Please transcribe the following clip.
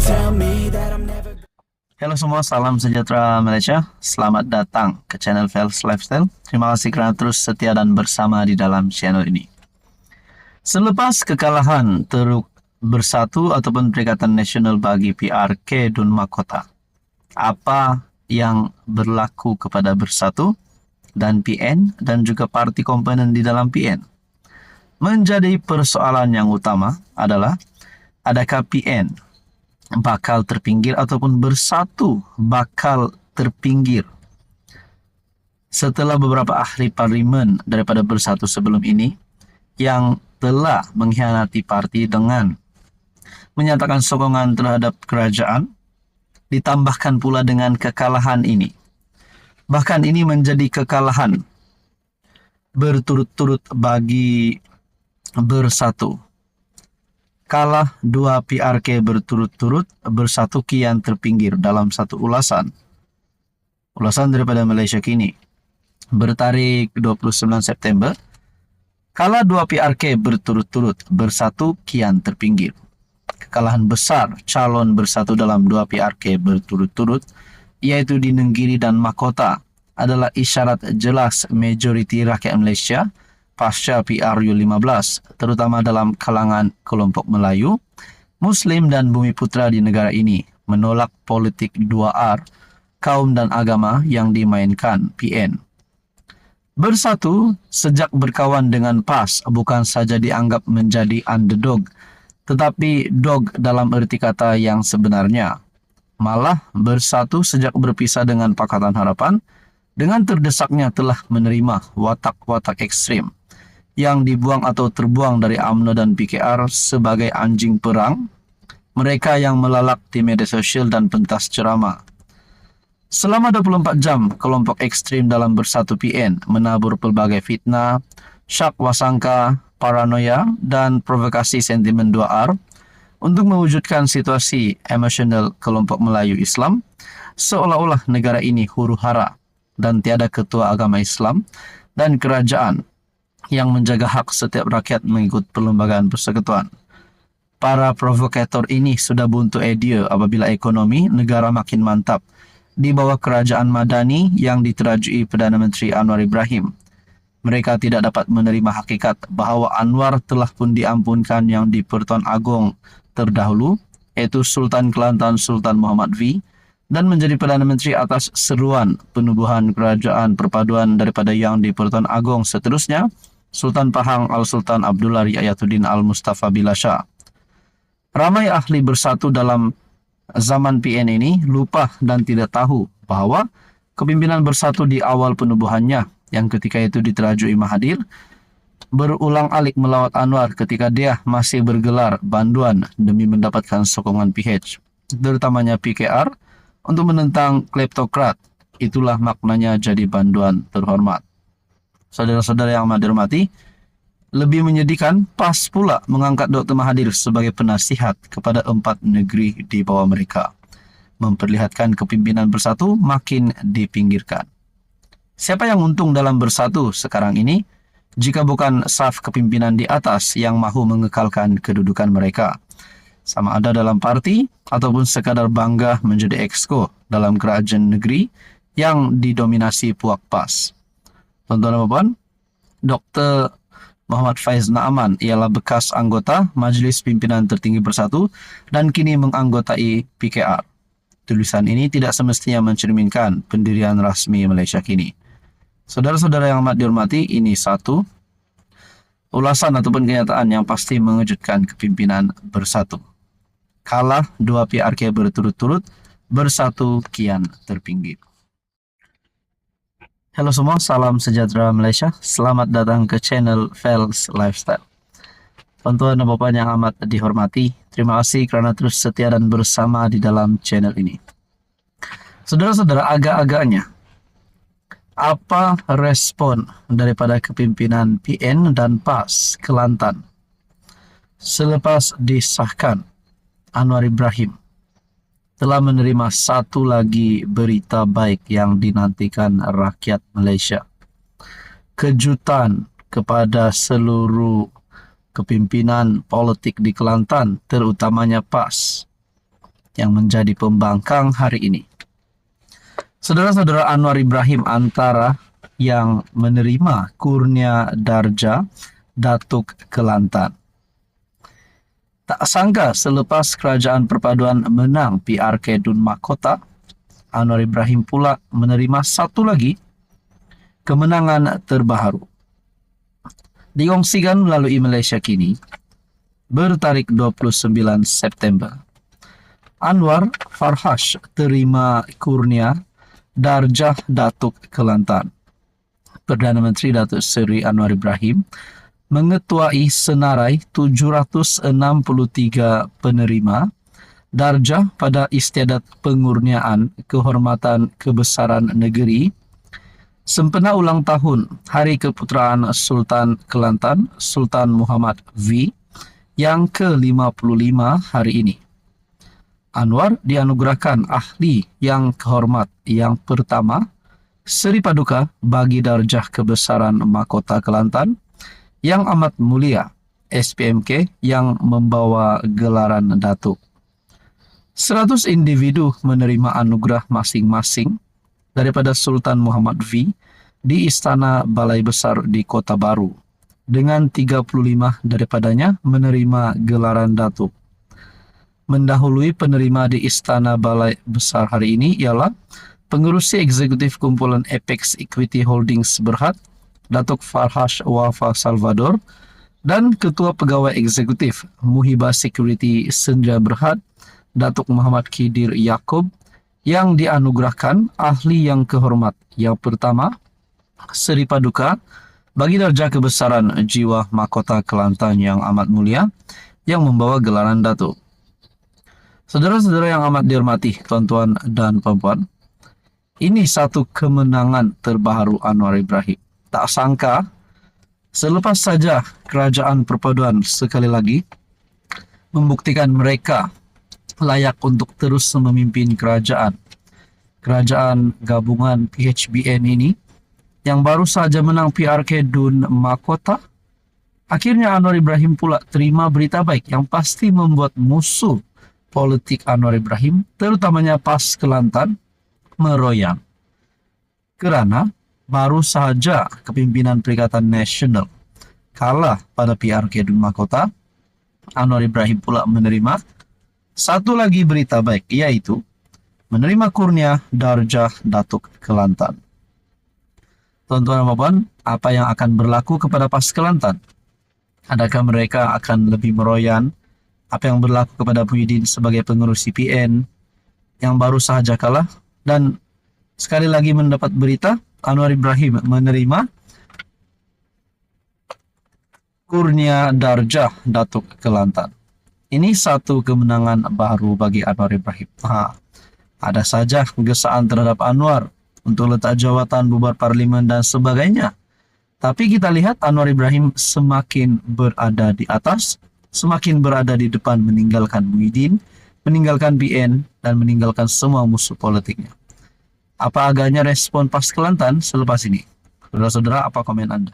tell me that I'm never. Halo semua, salam sejahtera Malaysia. Selamat datang ke channel Fels Lifestyle. Terima kasih kerana terus setia dan bersama di dalam channel ini. Selepas kekalahan Teruk Bersatu ataupun Perikatan Nasional bagi PRK Dun Makota, apa yang berlaku kepada Bersatu dan PN dan juga parti komponen di dalam PN? Menjadi persoalan yang utama adalah adakah PN bakal terpinggir ataupun Bersatu bakal terpinggir setelah beberapa ahli parlimen daripada Bersatu sebelum ini yang telah mengkhianati parti dengan menyatakan sokongan terhadap kerajaan, ditambahkan pula dengan kekalahan ini. Bahkan ini menjadi kekalahan berturut-turut bagi Bersatu. Kalah 2 PRK berturut-turut, Bersatu kian terpinggir dalam satu ulasan. Ulasan daripada Malaysia Kini bertarikh 29 September. Kalah 2 PRK berturut-turut, Bersatu kian terpinggir. Kekalahan besar calon Bersatu dalam 2 PRK berturut-turut, iaitu di Nenggiri dan Makota, adalah isyarat jelas majoriti rakyat Malaysia pasca PRU15, terutama dalam kalangan kelompok Melayu, Muslim dan Bumiputra di negara ini, menolak politik 2R, kaum dan agama yang dimainkan PN. Bersatu sejak berkawan dengan PAS bukan saja dianggap menjadi underdog, tetapi dog dalam erti kata yang sebenarnya. Malah Bersatu sejak berpisah dengan Pakatan Harapan, dengan terdesaknya telah menerima watak-watak ekstrim yang dibuang atau terbuang dari UMNO dan PKR sebagai anjing perang, mereka yang melalak di media sosial dan pentas ceramah. Selama 24 jam, kelompok ekstrim dalam Bersatu PN menabur pelbagai fitnah, syak wasangka, paranoia, dan provokasi sentimen 2R untuk mewujudkan situasi emosional kelompok Melayu Islam, seolah-olah negara ini huru-hara dan tiada ketua agama Islam dan kerajaan yang menjaga hak setiap rakyat mengikut perlembagaan persekutuan. Para provokator ini sudah buntu idea apabila ekonomi negara makin mantap di bawah kerajaan Madani yang diterajui Perdana Menteri Anwar Ibrahim. Mereka tidak dapat menerima hakikat bahawa Anwar telah pun diampunkan yang di Pertuan Agong terdahulu, iaitu Sultan Kelantan Sultan Muhammad V, dan menjadi Perdana Menteri atas seruan penubuhan kerajaan perpaduan daripada yang di Pertuan Agong seterusnya, Sultan Pahang Al-Sultan Abdullah Riayatuddin Al-Mustafa Billah Shah. Ramai ahli Bersatu dalam zaman PN ini lupa dan tidak tahu bahawa kepimpinan Bersatu di awal penubuhannya, yang ketika itu diterajui Mahathir, berulang alik melawat Anwar ketika dia masih bergelar banduan demi mendapatkan sokongan PH, terutamanya PKR, untuk menentang kleptokrat. Itulah maknanya jadi banduan terhormat. Saudara-saudara yang amat dihormati, lebih menyedihkan PAS pula mengangkat Dr. Mahathir sebagai penasihat kepada 4 negeri di bawah mereka, memperlihatkan kepimpinan Bersatu makin dipinggirkan. Siapa yang untung dalam Bersatu sekarang ini, jika bukan saf kepimpinan di atas yang mahu mengekalkan kedudukan mereka, sama ada dalam parti ataupun sekadar bangga menjadi exco dalam kerajaan negeri yang didominasi puak PAS. Tuan-tuan dan puan, Dr. Muhammad Faiz Naaman ialah bekas anggota Majlis Pimpinan Tertinggi Bersatu dan kini menganggotai PKR. Tulisan ini tidak semestinya mencerminkan pendirian rasmi Malaysia Kini. Saudara-saudara yang amat dihormati, ini satu ulasan ataupun kenyataan yang pasti mengejutkan kepimpinan Bersatu. Kalah 2 PRK berturut-turut, Bersatu kian terpinggir. Halo semua, salam sejahtera Malaysia. Selamat datang ke channel Fels Lifestyle. Tuan-tuan dan puan yang amat dihormati, terima kasih kerana terus setia dan bersama di dalam channel ini. Saudara-saudara, agak-agaknya, apa respon daripada kepimpinan PN dan PAS Kelantan selepas disahkan Anwar Ibrahim telah menerima satu lagi berita baik yang dinantikan rakyat Malaysia? Kejutan kepada seluruh kepimpinan politik di Kelantan, terutamanya PAS. yang menjadi pembangkang hari ini. Saudara-saudara, Anwar Ibrahim antara yang menerima kurnia darjah Datuk Kelantan. Tak sangka selepas Kerajaan Perpaduan menang PRK Dun Mahkota, Anwar Ibrahim pula menerima satu lagi kemenangan terbaru. Dikongsikan melalui Malaysia Kini, bertarik 29 September. Anwar Farhash terima kurnia darjah Datuk Kelantan. Perdana Menteri Datuk Seri Anwar Ibrahim mengetuai senarai 763 penerima darjah pada istiadat pengurniaan kehormatan kebesaran negeri sempena ulang tahun Hari Keputeraan Sultan Kelantan Sultan Muhammad V yang ke-55 hari ini. Anwar dianugerahkan ahli yang kehormat yang pertama Seri Paduka bagi darjah kebesaran Mahkota Kelantan yang amat mulia SPMK yang membawa gelaran Datuk. 100 individu menerima anugerah masing-masing daripada Sultan Muhammad V di Istana Balai Besar di Kota Baru, dengan 35 daripadanya menerima gelaran Datuk. Mendahului penerima di Istana Balai Besar hari ini ialah Pengerusi Eksekutif Kumpulan Apex Equity Holdings Berhad, Datuk Farhash Wafa Salvador, dan Ketua Pegawai Eksekutif Muhibah Security Sendirian Berhad, Datuk Muhammad Khidir Yaakob, yang dianugerahkan ahli yang kehormat yang pertama Seri Paduka bagi darjah kebesaran jiwa Mahkota Kelantan yang amat mulia yang membawa gelaran Datuk. Saudara-saudara yang amat dihormati, tuan-tuan dan puan-puan, ini satu kemenangan terbaru Anwar Ibrahim. Tak sangka, selepas saja Kerajaan Perpaduan sekali lagi membuktikan mereka layak untuk terus memimpin kerajaan. Kerajaan gabungan PHBN ini yang baru saja menang PRK Dun Mahkota, akhirnya Anwar Ibrahim pula terima berita baik yang pasti membuat musuh politik Anwar Ibrahim, terutamanya PAS Kelantan, meroyan. Kerana baru saja kepimpinan Perikatan Nasional kalah pada PRK Dun Mahkota, Anwar Ibrahim pula menerima satu lagi berita baik, yaitu menerima kurnia darjah Datuk Kelantan. Tuan-tuan dan puan, apa yang akan berlaku kepada PAS Kelantan? Adakah mereka akan lebih meroyan? Apa yang berlaku kepada Muhyiddin sebagai pengurus CPN yang baru sahaja kalah? Dan sekali lagi mendapat berita, Anwar Ibrahim menerima kurnia darjah Datuk Kelantan. Ini satu kemenangan baru bagi Anwar Ibrahim. Ada saja gesaan terhadap Anwar untuk letak jawatan, bubar parlimen dan sebagainya. Tapi kita lihat Anwar Ibrahim semakin berada di atas, semakin berada di depan, meninggalkan Muhyiddin, meninggalkan PN, dan meninggalkan semua musuh politiknya. Apa agaknya respon PAS Kelantan selepas ini? Saudara-saudara, apa komen Anda?